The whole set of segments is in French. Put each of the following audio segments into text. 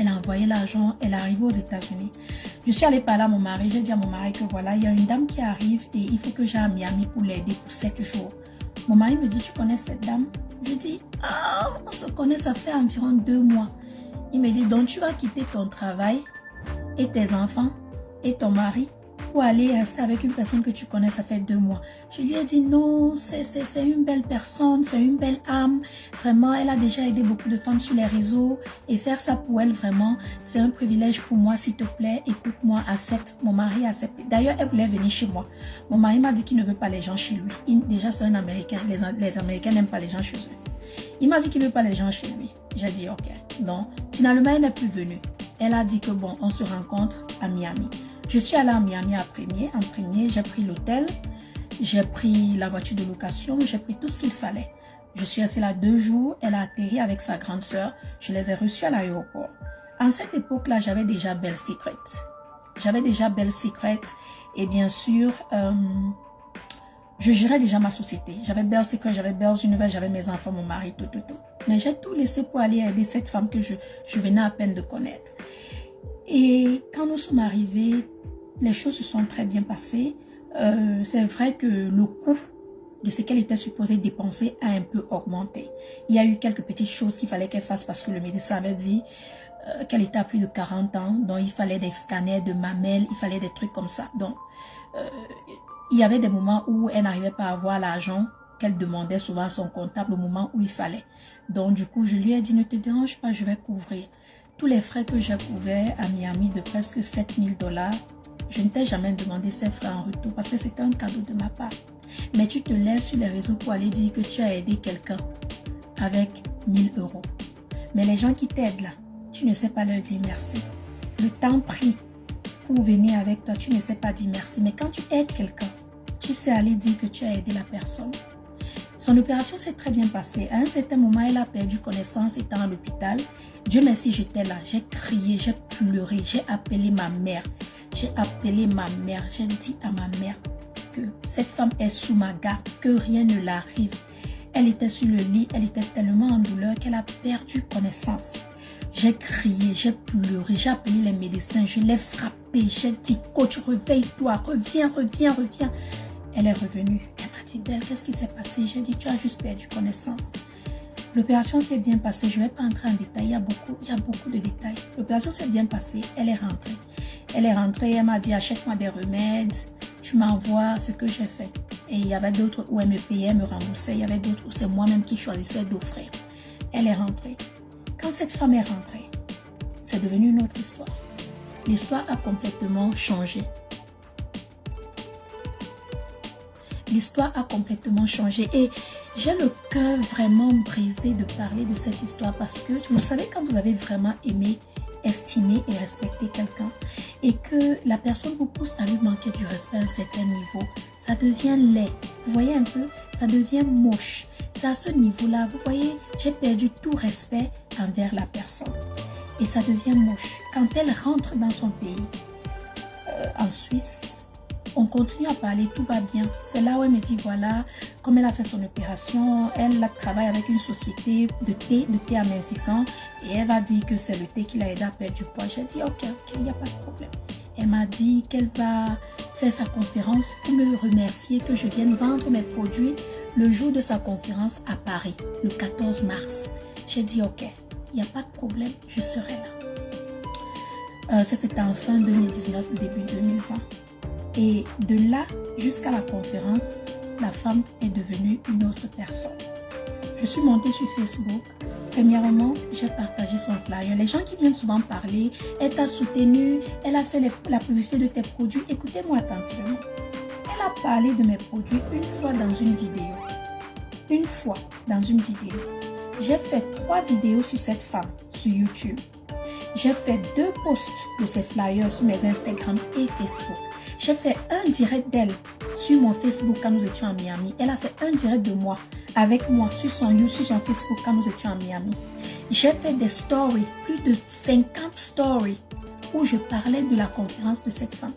Elle a envoyé l'argent, elle est arrivée aux États-Unis. Je suis allée parler à mon mari, j'ai dit à mon mari que voilà, il y a une dame qui arrive et il faut que j'aille à Miami pour l'aider pour 7 jours. Mon mari me dit, tu connais cette dame? Je dis, ah, on se connaît, ça fait environ 2 mois. Il me dit, donc tu vas quitter ton travail et tes enfants et ton mari pour aller rester avec une personne que tu connais, ça fait 2 mois. Je lui ai dit non, c'est une belle personne, c'est une belle âme. Vraiment, elle a déjà aidé beaucoup de femmes sur les réseaux et faire ça pour elle, vraiment, c'est un privilège pour moi. S'il te plaît, écoute-moi, accepte. Mon mari a accepté. D'ailleurs, elle voulait venir chez moi. Mon mari m'a dit qu'il ne veut pas les gens chez lui. Déjà, c'est un Américain. Les Américains n'aiment pas les gens chez eux. Il m'a dit qu'il ne veut pas les gens chez lui. J'ai dit ok. Donc, finalement, elle n'est plus venue. Elle a dit que bon, on se rencontre à Miami. Je suis allée à Miami en premier, j'ai pris l'hôtel, j'ai pris la voiture de location, j'ai pris tout ce qu'il fallait. Je suis restée là 2 jours, elle a atterri avec sa grande sœur, je les ai reçus à l'aéroport. En cette époque-là, j'avais déjà Belle Secret. Et bien sûr, je gérais déjà ma société. J'avais Belle Secret, j'avais Belle Univers, j'avais mes enfants, mon mari, tout. Mais j'ai tout laissé pour aller aider cette femme que je venais à peine de connaître. Et quand nous sommes arrivés, les choses se sont très bien passées. C'est vrai que le coût de ce qu'elle était supposée dépenser a un peu augmenté. Il y a eu quelques petites choses qu'il fallait qu'elle fasse parce que le médecin avait dit qu'elle était à plus de 40 ans. Donc, il fallait des scanners de mamelles, il fallait des trucs comme ça. Donc, il y avait des moments où elle n'arrivait pas à avoir l'argent qu'elle demandait souvent à son comptable au moment où il fallait. Donc, du coup, je lui ai dit, ne te dérange pas, je vais couvrir. Tous les frais que j'ai couverts à Miami de presque 7 000 $, je ne t'ai jamais demandé ces frais en retour parce que c'était un cadeau de ma part. Mais tu te lèves sur les réseaux pour aller dire que tu as aidé quelqu'un avec 1 000 €. Mais les gens qui t'aident là, tu ne sais pas leur dire merci. Le temps pris pour venir avec toi, tu ne sais pas dire merci. Mais quand tu aides quelqu'un, tu sais aller dire que tu as aidé la personne. Son opération s'est très bien passée. À un certain moment, elle a perdu connaissance étant à l'hôpital. Dieu merci, j'étais là. J'ai crié, j'ai pleuré, j'ai appelé ma mère. J'ai dit à ma mère que cette femme est sous ma garde, que rien ne l'arrive. Elle était sur le lit, elle était tellement en douleur qu'elle a perdu connaissance. J'ai crié, j'ai pleuré, j'ai appelé les médecins, je l'ai frappée. J'ai dit, coach, réveille-toi, reviens. Elle est revenue. Elle m'a dit, Belle, qu'est-ce qui s'est passé? J'ai dit, tu as juste perdu connaissance. L'opération s'est bien passée. Je ne vais pas entrer en détail. Il y a beaucoup de détails. L'opération s'est bien passée. Elle est rentrée. Elle m'a dit, achète-moi des remèdes. Tu m'envoies ce que j'ai fait. Et il y avait d'autres où elle me payait, elle me remboursait. Il y avait d'autres où c'est moi-même qui choisissais d'offrir. Elle est rentrée. Quand cette femme est rentrée, c'est devenu une autre histoire. L'histoire a complètement changé. L'histoire a complètement changé et j'ai le cœur vraiment brisé de parler de cette histoire parce que vous savez quand vous avez vraiment aimé, estimé et respecté quelqu'un et que la personne vous pousse à lui manquer du respect à un certain niveau, ça devient laid. Vous voyez un peu, ça devient moche. C'est à ce niveau-là, vous voyez, j'ai perdu tout respect envers la personne et ça devient moche. Quand elle rentre dans son pays, en Suisse, on continue à parler, tout va bien. C'est là où elle me dit, voilà, comme elle a fait son opération, elle travaille avec une société de thé amincissant et elle va dire que c'est le thé qui l'a aidé à perdre du poids. J'ai dit, ok, il n'y a pas de problème. Elle m'a dit qu'elle va faire sa conférence pour me remercier que je vienne vendre mes produits le jour de sa conférence à Paris, le 14 mars. J'ai dit, ok, il n'y a pas de problème, je serai là. Ça, c'était en fin 2019, début 2020. Et de là jusqu'à la conférence, la femme est devenue une autre personne. Je suis montée sur Facebook. Premièrement, j'ai partagé son flyer. Les gens qui viennent souvent parler, elle t'a soutenu, elle a fait la publicité de tes produits. Écoutez-moi attentivement. Elle a parlé de mes produits une fois dans une vidéo. Une fois dans une vidéo. J'ai fait 3 vidéos sur cette femme sur YouTube. J'ai fait 2 posts de ces flyers sur mes Instagram et Facebook. J'ai fait un direct d'elle sur mon Facebook quand nous étions à Miami. Elle a fait un direct de moi, avec moi, sur son Facebook quand nous étions à Miami. J'ai fait des stories, plus de 50 stories, où je parlais de la conférence de cette femme.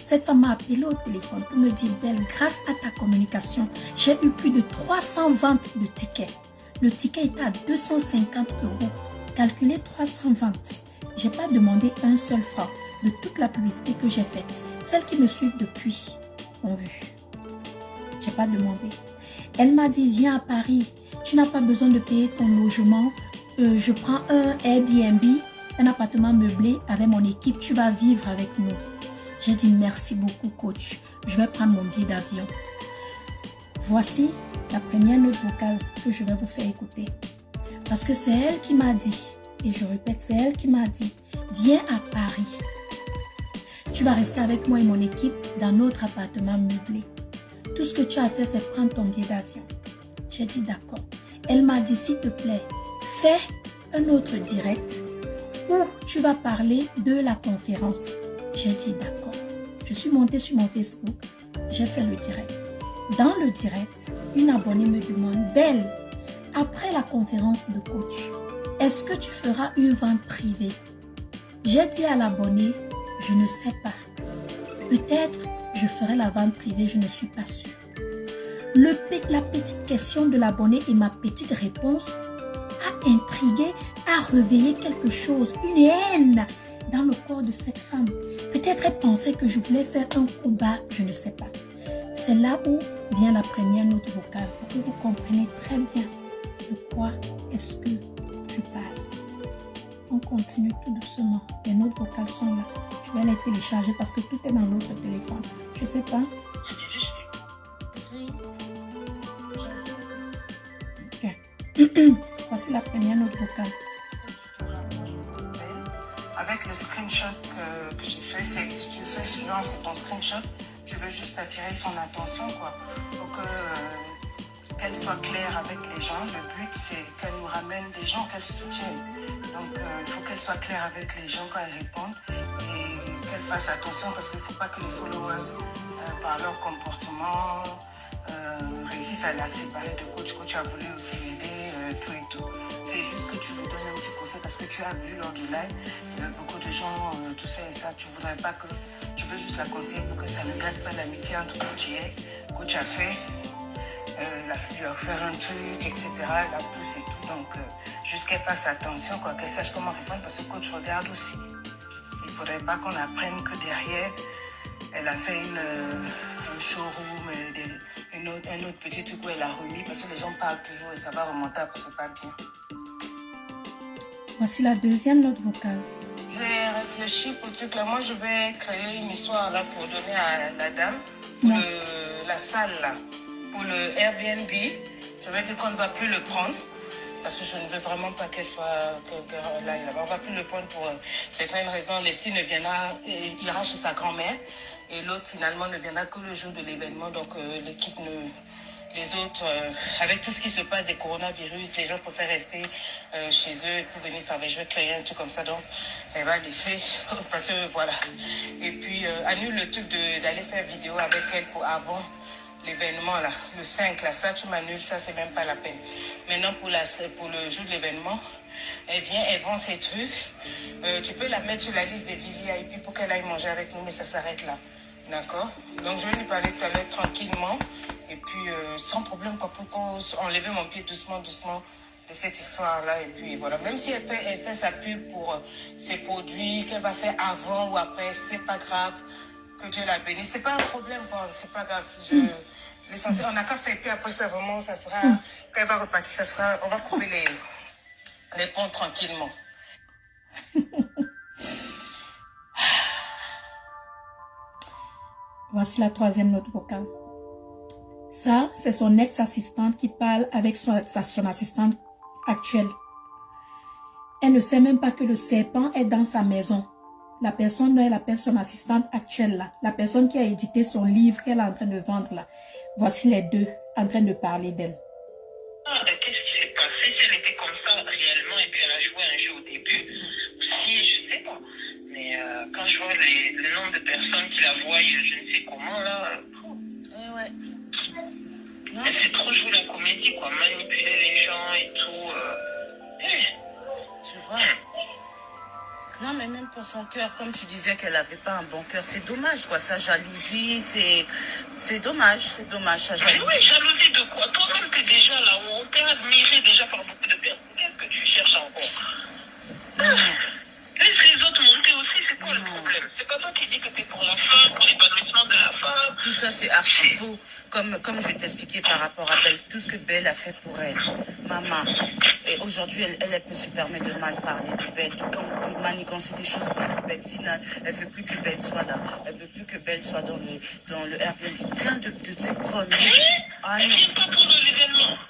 Cette femme m'a appelé au téléphone pour me dire, Belle, grâce à ta communication, j'ai eu plus de 300 ventes de tickets. Le ticket était à 250 €. Calculez 300 ventes. J'ai pas demandé un seul franc de toute la publicité que j'ai faite. Celles qui me suivent depuis ont vu. J'ai pas demandé. Elle m'a dit, viens à Paris. Tu n'as pas besoin de payer ton logement. Je prends un Airbnb, un appartement meublé avec mon équipe. Tu vas vivre avec nous. J'ai dit, merci beaucoup, coach. Je vais prendre mon billet d'avion. Voici la première note vocale que je vais vous faire écouter. Parce que c'est elle qui m'a dit, et je répète, c'est elle qui m'a dit, viens à Paris. Tu vas rester avec moi et mon équipe dans notre appartement meublé. Tout ce que tu as fait, c'est prendre ton billet d'avion. J'ai dit d'accord. Elle m'a dit, s'il te plaît, fais un autre direct où tu vas parler de la conférence. J'ai dit d'accord. Je suis montée sur mon Facebook, j'ai fait le direct. Dans le direct, une abonnée me demande, Belle, après la conférence de coach, est-ce que tu feras une vente privée? J'ai dit à l'abonné, je ne sais pas. Peut-être je ferai la vente privée, je ne suis pas sûre. La petite question de l'abonné et ma petite réponse a intrigué, a réveillé quelque chose, une haine dans le corps de cette femme. Peut-être elle pensait que je voulais faire un coup bas, je ne sais pas. C'est là où vient la première note vocale, pour que vous compreniez très bien de quoi est-ce que je parle. On continue tout doucement. Les notes vocales sont là. Je vais les télécharger parce que tout est dans l'autre téléphone. Je ne sais pas. Ok. Voici la première note vocale. Avec le screenshot que j'ai fait, c'est que tu fais souvent, c'est ton screenshot. Tu veux juste attirer son attention, quoi, pour que qu'elle soit claire avec les gens. Le but, c'est qu'elle nous ramène des gens, qu'elle soutienne. Donc, il faut qu'elle soit claire avec les gens quand elle répond et qu'elle fasse attention parce qu'il ne faut pas que les followers, par leur comportement, réussissent à la séparer de coach. Coach a voulu aussi l'aider, tout et tout. C'est juste que tu lui donnes un petit conseil parce que tu as vu lors du live, beaucoup de gens, tout ça et ça, tu voudrais pas que, tu veux juste la conseiller pour que ça ne gâte pas l'amitié entre coach et elle. Coach a fait, il a fallu leur faire un truc, etc. La pousse et tout, donc juste qu'elle fasse attention, quoi, qu'elle sache comment répondre parce que coach regarde aussi. Il ne faudrait pas qu'on apprenne que derrière, elle a fait un showroom, un autre petit truc où elle a remis parce que les gens parlent toujours et ça va remonter après, c'est pas bien. Voici la deuxième note vocale. J'ai réfléchi pour le truc là. Moi, je vais créer une histoire là pour donner à la dame pour la salle là, pour le Airbnb. Je vais dire qu'on ne va plus le prendre parce que je ne veux vraiment pas qu'elle soit là. On ne va plus le prendre pour certaines raisons. Leslie ne viendra, ira chez sa grand-mère et l'autre finalement ne viendra que le jour de l'événement. Donc l'équipe ne... Les autres, avec tout ce qui se passe des coronavirus, les gens préfèrent rester chez eux pour venir faire. Je vais créer un truc comme ça, donc elle va laisser, parce que voilà. Et puis annule le truc d'aller faire vidéo avec elle pour avant l'événement là, le 5 là, ça tu m'annules, ça c'est même pas la peine. Maintenant pour le jour de l'événement, elle vient, elle vend ses trucs. Tu peux la mettre sur la liste des VVIP pour qu'elle aille manger avec nous, mais ça s'arrête là. D'accord? Donc je vais lui parler tout à l'heure tranquillement. Et puis, sans problème, quoi, pour enlever mon pied doucement, doucement de cette histoire-là. Et puis, voilà. Même si elle fait sa pub pour ses produits, qu'elle va faire avant ou après, c'est pas grave. Que Dieu la bénisse. C'est pas un problème, quoi. C'est pas grave. L'essentiel, on n'a qu'à faire. Et puis après, ça vraiment, ça sera, quand elle va repartir, ça sera, on va couper les ponts tranquillement. Voici la troisième note vocale. Ça, c'est son ex-assistante qui parle avec son assistante actuelle. Elle ne sait même pas que le serpent est dans sa maison. La personne, elle appelle son assistante actuelle là. La personne qui a édité son livre qu'elle est en train de vendre là. Voici les deux en train de parler d'elle. Qu'est-ce qui s'est passé? Si elle était comme ça réellement et puis elle a joué un jeu au début, si je sais pas. Mais quand je vois le nombre de personnes qui la voient, je ne sais comment là. Ouais. Elle sait trop jouer la comédie, quoi, manipuler les gens et tout. Tu vois. Non, mais même pour son cœur, comme tu disais qu'elle n'avait pas un bon cœur, c'est dommage, quoi. Sa jalousie, c'est dommage, sa jalousie. Mais oui, jalousie de quoi? Toi-même que déjà, là, on t'est admiré déjà par beaucoup de personnes. Qu'est-ce que tu cherches encore? Laisse ça c'est archi faux. Comme je t'expliquais par rapport à Belle, tout ce que Belle a fait pour elle, maman. Et aujourd'hui, elle peut se permettre de mal parler de Belle, de manigancer des choses contre Belle. Final, elle veut plus que Belle soit là. Elle veut plus que Belle soit dans le Airbnb. Plein de ces conneries. Ah non.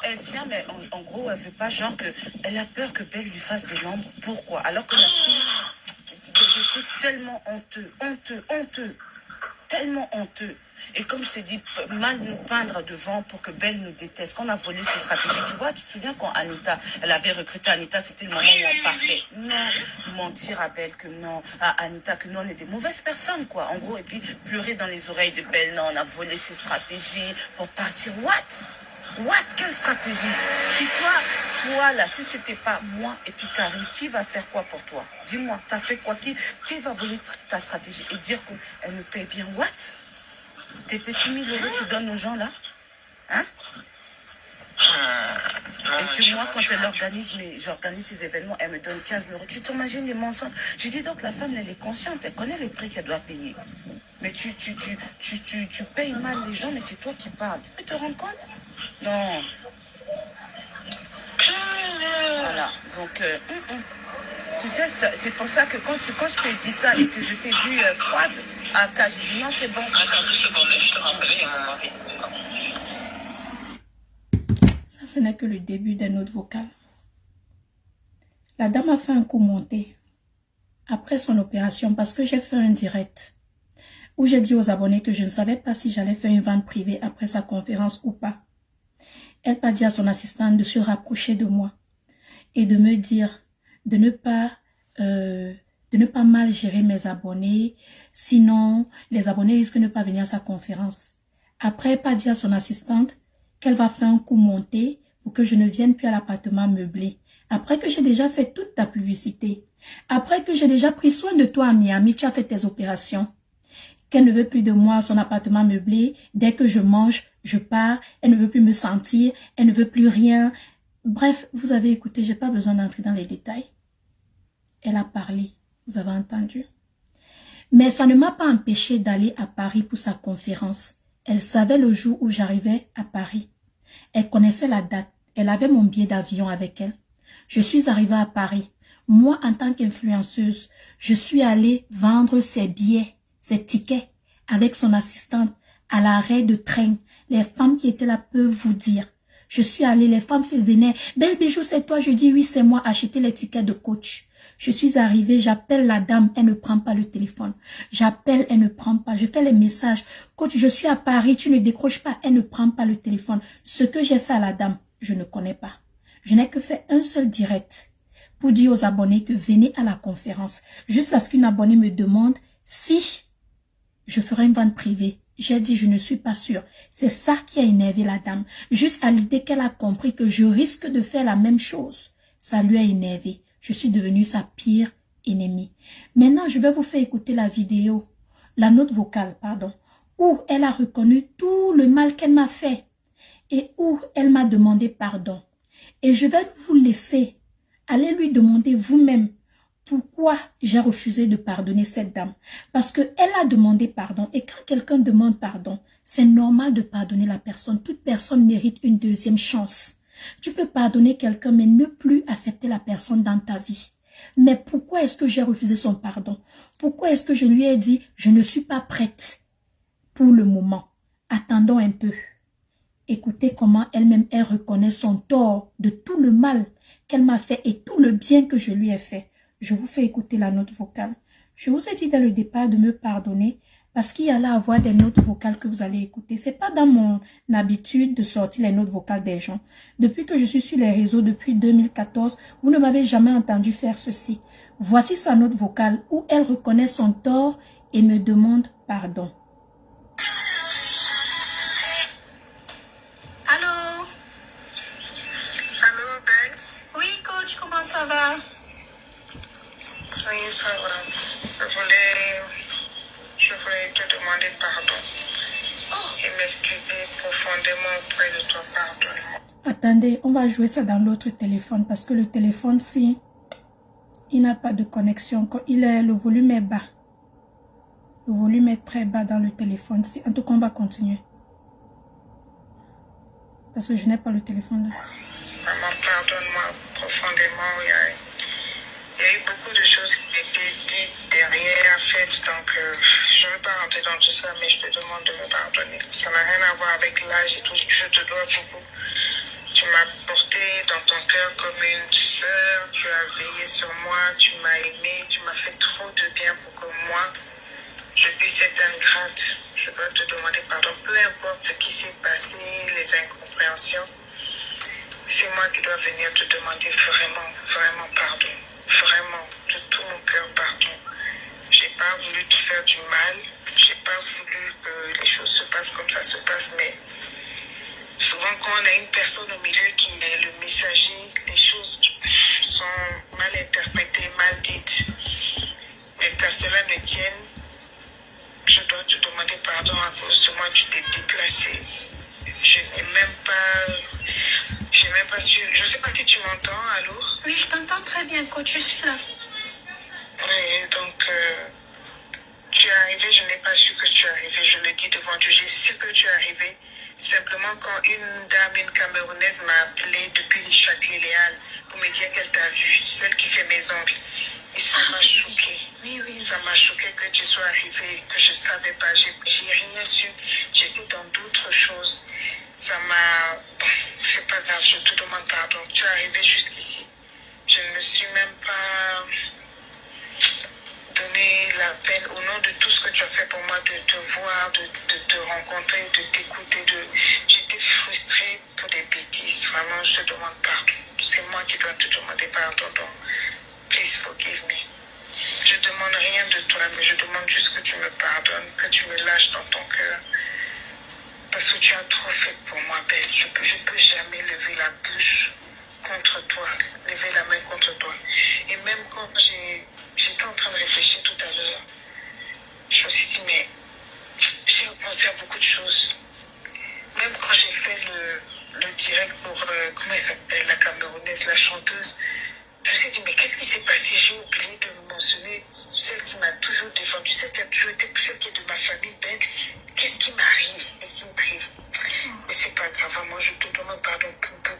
Elle vient, mais en gros, elle veut pas, genre que elle a peur que Belle lui fasse de l'ombre. Pourquoi? Alors que la fille dit des trucs tellement honteux, tellement honteux. Et comme je t'ai dit, mal nous peindre devant pour que Belle nous déteste. Qu'on a volé ses stratégies. Tu vois, tu te souviens quand Anita, elle avait recruté Anita, c'était le moment où on partait. Non, mentir à Belle que non, à Anita que non, on est des mauvaises personnes, quoi. En gros, et puis pleurer dans les oreilles de Belle. Non, on a volé ses stratégies pour partir. What? Quelle stratégie? Si toi là, si c'était pas moi et puis Karine, qui va faire quoi pour toi? Dis-moi, t'as fait quoi? Qui va voler ta stratégie et dire qu'elle nous paye bien? What? Tes petits 1000 euros, tu donnes aux gens là? Hein? Et que moi, quand elle organise, j'organise ces événements, elle me donne 15 euros. Tu t'imagines les mensonges? Je dis donc, la femme, elle est consciente, elle connaît les prix qu'elle doit payer. Mais tu payes mal les gens, mais c'est toi qui parles. Tu peux te rendre compte? Non. Voilà, donc, tu sais, c'est pour ça que quand je t'ai dit ça et que je t'ai vu froide, j'ai dit non, c'est bon. Attends 2 secondes, je te rappelle mon mari. Ça, ce n'est que le début d'un autre vocal. La dame a fait un coup monté après son opération parce que j'ai fait un direct où j'ai dit aux abonnés que je ne savais pas si j'allais faire une vente privée après sa conférence ou pas. Elle m'a dit à son assistante de se rapprocher de moi et de me dire de ne pas mal gérer mes abonnés, sinon les abonnés risquent de ne pas venir à sa conférence. Après, elle m'a dit à son assistante qu'elle va faire un coup monté pour que je ne vienne plus à l'appartement meublé. Après que j'ai déjà fait toute ta publicité, après que j'ai déjà pris soin de toi à Miami, tu as fait tes opérations, qu'elle ne veut plus de moi à son appartement meublé, dès que je mange, je pars, elle ne veut plus me sentir, elle ne veut plus rien. Bref, vous avez écouté, j'ai pas besoin d'entrer dans les détails. Elle a parlé, vous avez entendu. Mais ça ne m'a pas empêché d'aller à Paris pour sa conférence. Elle savait le jour où j'arrivais à Paris. Elle connaissait la date. Elle avait mon billet d'avion avec elle. Je suis arrivée à Paris. Moi, en tant qu'influenceuse, je suis allée vendre ses billets, ses tickets, avec son assistante à l'arrêt de train. Les femmes qui étaient là peuvent vous dire. Je suis allée, les femmes venaient. Belle Bijou, c'est toi? Je dis oui, c'est moi. Acheter les tickets de coach. Je suis arrivée, j'appelle la dame, elle ne prend pas le téléphone. J'appelle, elle ne prend pas. Je fais les messages. Coach, je suis à Paris, tu ne décroches pas, elle ne prend pas le téléphone. Ce que j'ai fait à la dame, je ne connais pas. Je n'ai que fait un seul direct pour dire aux abonnés que venez à la conférence. Jusqu'à ce qu'une abonnée me demande si je ferai une vente privée. J'ai dit, je ne suis pas sûre. C'est ça qui a énervé la dame. Juste à l'idée qu'elle a compris que je risque de faire la même chose. Ça lui a énervé. Je suis devenue sa pire ennemie. Maintenant, je vais vous faire écouter la vidéo, la note vocale, pardon, où elle a reconnu tout le mal qu'elle m'a fait et où elle m'a demandé pardon. Et je vais vous laisser aller lui demander vous-même pourquoi j'ai refusé de pardonner cette dame. Parce qu'elle a demandé pardon. Et quand quelqu'un demande pardon, c'est normal de pardonner la personne. Toute personne mérite une deuxième chance. Tu peux pardonner quelqu'un, mais ne plus accepter la personne dans ta vie. Mais pourquoi est-ce que j'ai refusé son pardon? Pourquoi est-ce que je lui ai dit, je ne suis pas prête pour le moment. Attendons un peu. Écoutez comment elle-même, elle reconnaît son tort de tout le mal qu'elle m'a fait et tout le bien que je lui ai fait. Je vous fais écouter la note vocale. Je vous ai dit dès le départ de me pardonner parce qu'il y allait avoir des notes vocales que vous allez écouter. C'est pas dans mon habitude de sortir les notes vocales des gens. Depuis que je suis sur les réseaux, depuis 2014, vous ne m'avez jamais entendu faire ceci. Voici sa note vocale où elle reconnaît son tort et me demande pardon. Allô? Allô, Ben? Oui, coach, comment ça va? Oui, ça va. Je voulais te demander pardon. Et m'excuser profondément auprès de toi. Pardonne-moi. Attendez, on va jouer ça dans l'autre téléphone parce que le téléphone-ci, il n'a pas de connexion. Il est, le volume est bas. Le volume est très bas dans le téléphone. En tout cas, on va continuer. Parce que je n'ai pas le téléphone là. Maman, pardonne-moi profondément. Il y a eu beaucoup de choses qui ont été dites derrière, faites. Donc, je ne veux pas rentrer dans tout ça, mais je te demande de me pardonner. Ça n'a rien à voir avec l'âge et tout. Je te dois beaucoup. Tu m'as porté dans ton cœur comme une sœur. Tu as veillé sur moi. Tu m'as aimé. Tu m'as fait trop de bien pour que moi, je puisse être ingrate. Je dois te demander pardon. Peu importe ce qui s'est passé, les incompréhensions. C'est moi qui dois venir te demander vraiment, vraiment pardon. Vraiment, de tout mon cœur, pardon. J'ai pas voulu te faire du mal. J'ai pas voulu que les choses se passent comme ça se passe, mais souvent quand on a une personne au milieu qui est le messager, les choses sont mal interprétées, mal dites. Mais qu'à cela ne tienne, je dois te demander pardon à cause de moi, tu t'es déplacé. Je n'ai même pas su. Je ne sais pas si tu m'entends, allô? Oui, je t'entends très bien, coach, je suis là. Oui, donc tu es arrivé, je n'ai pas su que tu es arrivé. Je le dis devant Dieu, j'ai su que tu es arrivé. Simplement quand une dame, une Camerounaise m'a appelé depuis les Châtelet-Léal pour me dire qu'elle t'a vu, celle qui fait mes ongles. Et ça m'a choqué. Oui, oui. Ça m'a choqué que tu sois arrivé, que je ne savais pas. J'ai rien su. J'étais dans d'autres choses. Ça m'a... Bon, c'est pas grave, je te demande pardon. Tu es arrivé jusqu'ici. Je ne me suis même pas donné la peine au nom de tout ce que tu as fait pour moi, de te voir, de te rencontrer, de t'écouter. J'étais frustrée pour des bêtises. Vraiment, je te demande pardon. C'est moi qui dois te demander pardon. Donc, please forgive me. Je demande rien de toi, mais je demande juste que tu me pardonnes, que tu me lâches dans ton cœur. Parce que tu as trop fait pour moi, belle. Je peux jamais lever la bouche contre toi, lever la main contre toi. Et même quand j'étais en train de réfléchir tout à l'heure, je me suis dit, mais j'ai repensé à beaucoup de choses. Même quand j'ai fait le direct pour, comment elle s'appelle, la Camerounaise, la chanteuse, je me suis dit, mais qu'est-ce qui s'est passé? J'ai oublié de mentionner celle qui m'a toujours défendue, celle qui a toujours été, celle qui est de ma famille, Ben. Qu'est-ce qui m'arrive? Qu'est-ce qui me prive? Mais c'est pas grave, vraiment, je te demande pardon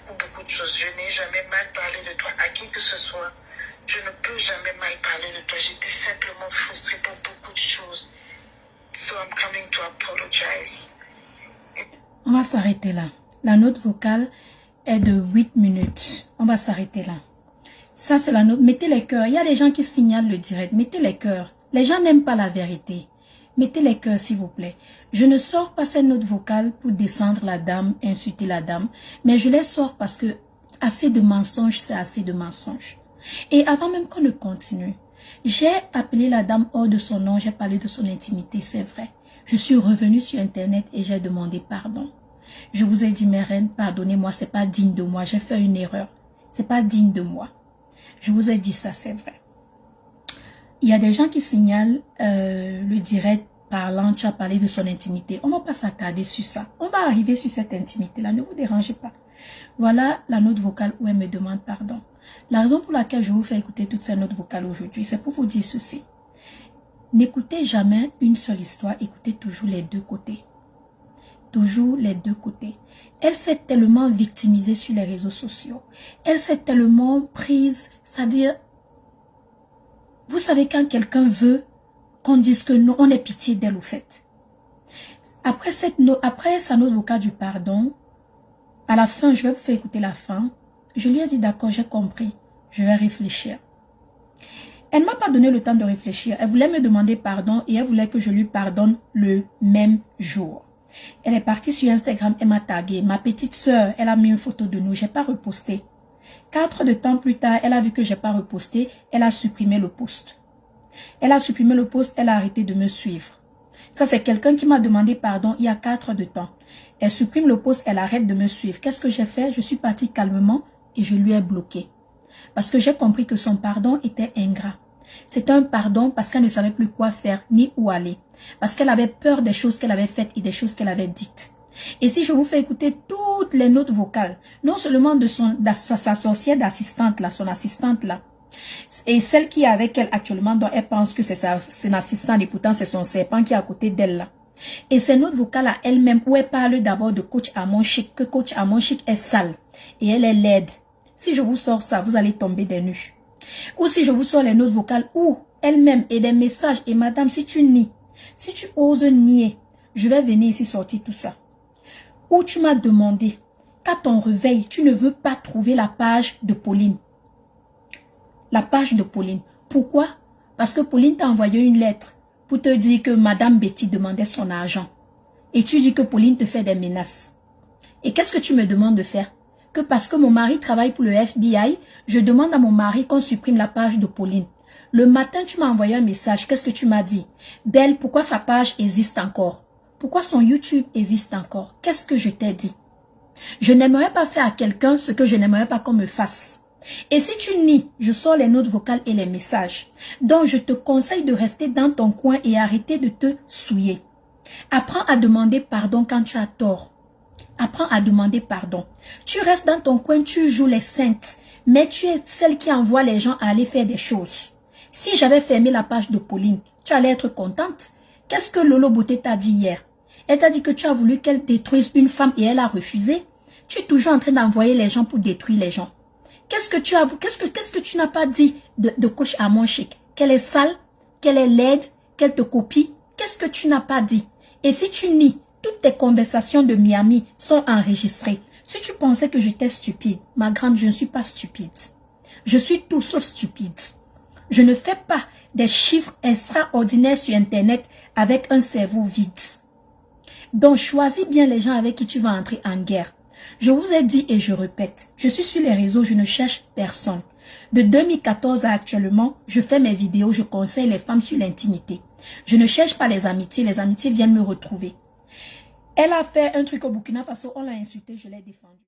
pour beaucoup de choses. Je n'ai jamais mal parlé de toi à qui que ce soit. Je ne peux jamais mal parler de toi. J'étais simplement frustrée pour beaucoup de choses. So I'm coming to apologize. On va s'arrêter là. La note vocale est de 8 minutes. On va s'arrêter là. Ça, c'est la note. Mettez les cœurs. Il y a des gens qui signalent le direct. Mettez les cœurs. Les gens n'aiment pas la vérité. Mettez les cœurs, s'il vous plaît. Je ne sors pas cette note vocale pour descendre la dame, insulter la dame. Mais je les sors parce que assez de mensonges, c'est assez de mensonges. Et avant même qu'on ne continue, j'ai appelé la dame hors de son nom. J'ai parlé de son intimité, c'est vrai. Je suis revenue sur Internet et j'ai demandé pardon. Je vous ai dit, mes reines, pardonnez-moi, c'est pas digne de moi. J'ai fait une erreur. C'est pas digne de moi. Je vous ai dit ça, c'est vrai. Il y a des gens qui signalent le direct parlant, tu as parlé de son intimité. On ne va pas s'attarder sur ça. On va arriver sur cette intimité-là. Ne vous dérangez pas. Voilà la note vocale où elle me demande pardon. La raison pour laquelle je vous fais écouter toutes ces notes vocales aujourd'hui, c'est pour vous dire ceci. N'écoutez jamais une seule histoire, écoutez toujours les deux côtés. Toujours les deux côtés. Elle s'est tellement victimisée sur les réseaux sociaux. Elle s'est tellement prise, c'est-à-dire, vous savez quand quelqu'un veut qu'on dise que non, on ait pitié d'elle au fait. Après sa note vocale du pardon, à la fin, je vais vous faire écouter la fin. Je lui ai dit d'accord, j'ai compris, je vais réfléchir. Elle ne m'a pas donné le temps de réfléchir. Elle voulait me demander pardon et elle voulait que je lui pardonne le même jour. Elle est partie sur Instagram, elle m'a tagué. Ma petite soeur, elle a mis une photo de nous, j'ai pas reposté. 4 heures de temps plus tard, elle a vu que j'ai pas reposté, elle a supprimé le post. Elle a supprimé le post, elle a arrêté de me suivre. Ça, c'est quelqu'un qui m'a demandé pardon il y a 4 heures de temps. Elle supprime le post, elle arrête de me suivre. Qu'est-ce que j'ai fait? Je suis partie calmement et je lui ai bloqué. Parce que j'ai compris que son pardon était ingrat. C'était un pardon parce qu'elle ne savait plus quoi faire ni où aller. Parce qu'elle avait peur des choses qu'elle avait faites et des choses qu'elle avait dites. Et si je vous fais écouter toutes les notes vocales, non seulement de sa sorcière d'assistante là, son assistante là, Et celle qui est avec elle actuellement, dont elle pense que c'est son assistante et pourtant c'est son serpent qui est à côté d'elle là. Et c'est notre vocale à elle-même où elle parle d'abord de coach Amon Chic, que coach Amon Chic est sale et elle est laide. Si je vous sors ça, vous allez tomber des nues. Ou si je vous sors les notes vocales où elle-même et des messages, et madame, si tu nies, si tu oses nier, je vais venir ici sortir tout ça. Où tu m'as demandé qu'à ton réveil, tu ne veux pas trouver la page de Pauline. La page de Pauline. Pourquoi? Parce que Pauline t'a envoyé une lettre pour te dire que Madame Betty demandait son argent. Et tu dis que Pauline te fait des menaces. Et qu'est-ce que tu me demandes de faire? Que parce que mon mari travaille pour le FBI, je demande à mon mari qu'on supprime la page de Pauline. Le matin, tu m'as envoyé un message. Qu'est-ce que tu m'as dit? Belle, pourquoi sa page existe encore? Pourquoi son YouTube existe encore? Qu'est-ce que je t'ai dit? Je n'aimerais pas faire à quelqu'un ce que je n'aimerais pas qu'on me fasse. Et si tu nies, je sors les notes vocales et les messages. Donc, je te conseille de rester dans ton coin et arrêter de te souiller. Apprends à demander pardon quand tu as tort. Apprends à demander pardon. Tu restes dans ton coin, tu joues les saintes, mais tu es celle qui envoie les gens à aller faire des choses. Si j'avais fermé la page de Pauline, tu allais être contente. Qu'est-ce que Lolo Beauté t'a dit hier? Elle t'a dit que tu as voulu qu'elle détruise une femme et elle a refusé. Tu es toujours en train d'envoyer les gens pour détruire les gens. Qu'est-ce que tu n'as pas dit de coach Amon Chic? Qu'elle est sale, qu'elle est laide, qu'elle te copie? Qu'est-ce que tu n'as pas dit? Et si tu nies, toutes tes conversations de Miami sont enregistrées. Si tu pensais que j'étais stupide, ma grande, je ne suis pas stupide. Je suis tout sauf stupide. Je ne fais pas des chiffres extraordinaires sur Internet avec un cerveau vide. Donc, choisis bien les gens avec qui tu vas entrer en guerre. Je vous ai dit et je répète, je suis sur les réseaux, je ne cherche personne. De 2014 à actuellement, je fais mes vidéos, je conseille les femmes sur l'intimité. Je ne cherche pas les amitiés viennent me retrouver. Elle a fait un truc au Burkina Faso, on l'a insulté, je l'ai défendu.